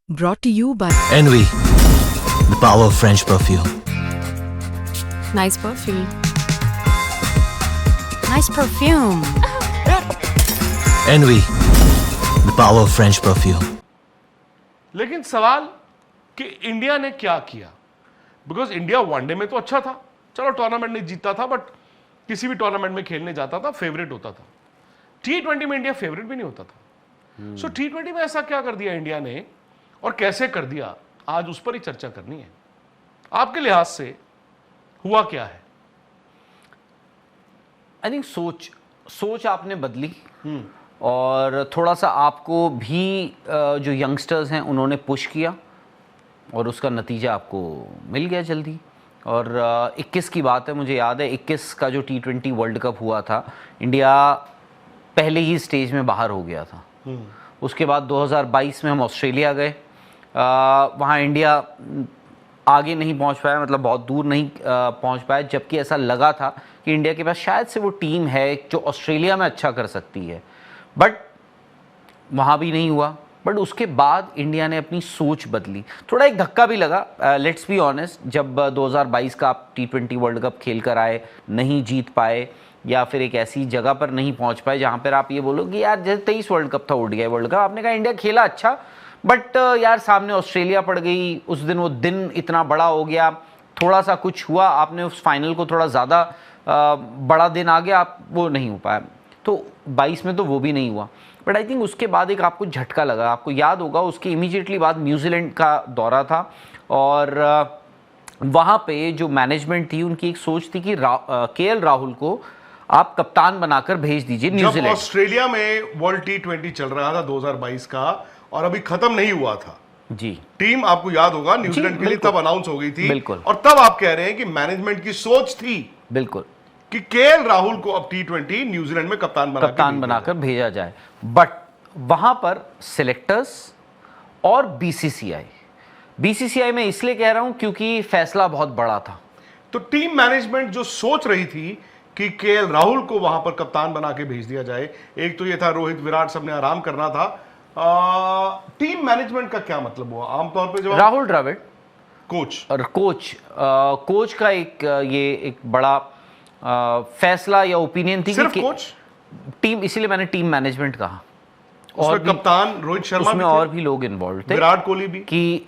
Brought to you by Envy, the power of French perfume. Nice Perfume. Nice Perfume. Envy, the power of French perfume. लेकिन सवाल कि India ने क्या किया, because India one day में तो अच्छा था, चलो टूर्नामेंट नहीं जीतता था, बट किसी भी टूर्नामेंट में खेलने जाता था, फेवरेट होता था। T20 में इंडिया फेवरेट भी नहीं होता था। सो T20 में ऐसा क्या कर दिया इंडिया ने और कैसे कर दिया, आज उस पर ही चर्चा करनी है। आपके लिहाज से हुआ क्या है? आई थिंक सोच आपने बदली और थोड़ा सा आपको भी जो यंगस्टर्स हैं उन्होंने पुश किया और उसका नतीजा आपको मिल गया जल्दी। और 21 की बात है, मुझे याद है 21 का जो T20 वर्ल्ड कप हुआ था, इंडिया पहले ही स्टेज में बाहर हो गया था। उसके बाद 2022 में हम ऑस्ट्रेलिया गए, वहाँ इंडिया आगे नहीं पहुँच पाया, मतलब बहुत दूर नहीं पहुँच पाया, जबकि ऐसा लगा था कि इंडिया के पास शायद से वो टीम है जो ऑस्ट्रेलिया में अच्छा कर सकती है, बट वहाँ भी नहीं हुआ। बट उसके बाद इंडिया ने अपनी सोच बदली, थोड़ा एक धक्का भी लगा, लेट्स बी ऑनेस्ट। जब 2022 का आप T20 वर्ल्ड कप खेल कर आए, नहीं जीत पाए या फिर एक ऐसी जगह पर नहीं पहुंच पाए जहां पर आप ये बोलो कि यार जैसे 23 वर्ल्ड कप था, ODI वर्ल्ड कप, आपने कहा इंडिया खेला अच्छा, बट यार सामने ऑस्ट्रेलिया पड़ गई, उस दिन वो दिन इतना बड़ा हो गया, थोड़ा सा कुछ हुआ, आपने उस फाइनल को थोड़ा ज़्यादा बड़ा दिन आ गया, आप वो नहीं हो पाया। तो 22 में तो वो भी नहीं हुआ, बट आई थिंक उसके बाद एक आपको झटका लगा। आपको याद होगा उसके इमीडिएटली बाद न्यूजीलैंड का दौरा था और वहाँ पे जो मैनेजमेंट थी उनकी एक सोच थी कि KL राहुल को आप कप्तान बनाकर भेज दीजिए न्यूजीलैंड। जब ऑस्ट्रेलिया में वर्ल्ड T20 चल रहा था 2022 का और अभी खत्म नहीं हुआ था जी, टीम आपको याद होगा न्यूजीलैंड के लिए तब अनाउंस हो गई थी, बिल्कुल। और तब आप कह रहे हैं कि मैनेजमेंट की सोच थी बिल्कुल कि KL राहुल को अब T20 न्यूजीलैंड में कप्तान बनाकर भेजा जाए, बट वहां पर सिलेक्टर्स और बीसीसीआई में इसलिए कह रहा हूं क्योंकि फैसला बहुत बड़ा था। तो टीम मैनेजमेंट जो सोच रही थी कि KL राहुल को वहां पर कप्तान बना के भेज दिया जाए, एक तो ये था रोहित विराट सबने आराम करना था, टीम मैनेजमेंट का क्या मतलब हुआ आमतौर पे? जब राहुल द्रविड़ कोच और कोच का एक बड़ा फैसला या ओपिनियन थी सिर्फ कि कोच टीम, इसीलिए मैंने टीम मैनेजमेंट कहा, और कप्तान रोहित शर्मा उसमें और भी लोग इन्वॉल्व थे, विराट कोहली भी, कि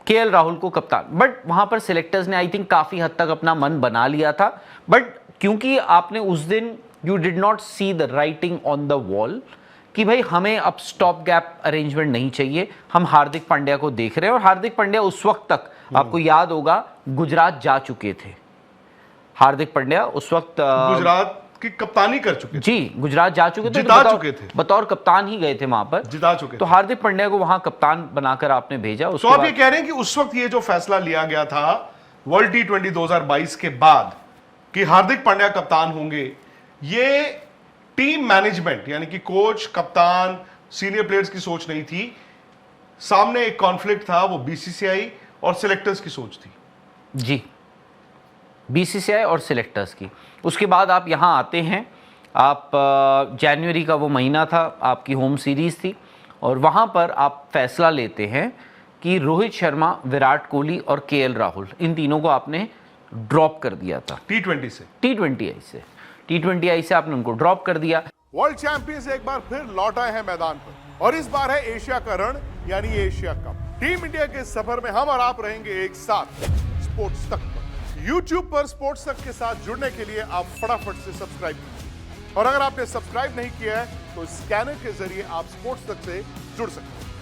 KL राहुल को कप्तान, बट वहां पर सिलेक्टर्स ने आई थिंक काफी हद तक अपना मन बना लिया था। बट क्योंकि आपने उस दिन you did not see the writing on the wall कि भाई हमें अब स्टॉप गैप अरेंजमेंट नहीं चाहिए, हम हार्दिक पांड्या को देख रहे हैं, और हार्दिक पांड्या उस वक्त तक आपको याद होगा गुजरात जा चुके थे। हार्दिक पांड्या उस वक्त गुजरात की कप्तानी कर चुके थे, जी, गुजरात जा चुके थे, जिता चुके थे, बतौर कप्तान ही गए थे वहां पर, जिता चुके तो थे। हार्दिक पांड्या को वहां कप्तान बनाकर आपने भेजा। तो आप ये कह रहे हैं कि उस वक्त ये जो फैसला लिया गया था वर्ल्ड T20 2022 के बाद कि हार्दिक पांड्या कप्तान होंगे, ये टीम मैनेजमेंट यानी कि कोच, कप्तान, सीनियर प्लेयर्स की सोच नहीं थी, सामने एक कॉन्फ्लिक्ट था, वो BCCI और सिलेक्टर्स की सोच थी। जी, BCCI और सिलेक्टर्स की। उसके बाद आप यहाँ आते हैं, आप जनवरी का वो महीना था, आपकी होम सीरीज थी, और वहाँ पर आप फैसला लेते हैं कि रोहित शर्मा, विराट कोहली और KL राहुल, इन तीनों को आपने ड्रॉप कर दिया था T20 से, T20I से आपने उनको ड्रॉप कर दिया। वर्ल्ड चैंपियंस एक बार फिर लौट आए हैं मैदान पर, और इस बार है एशिया का रण यानी एशिया कप। टीम इंडिया के सफर में हम और आप रहेंगे एक साथ स्पोर्ट्स तक पर। YouTube पर स्पोर्ट्स तक के साथ जुड़ने के लिए आप फटाफट से सब्सक्राइब कीजिए, और अगर आपने सब्सक्राइब नहीं किया है तो स्कैनर के जरिए आप स्पोर्ट्स तक से जुड़ सकते हैं।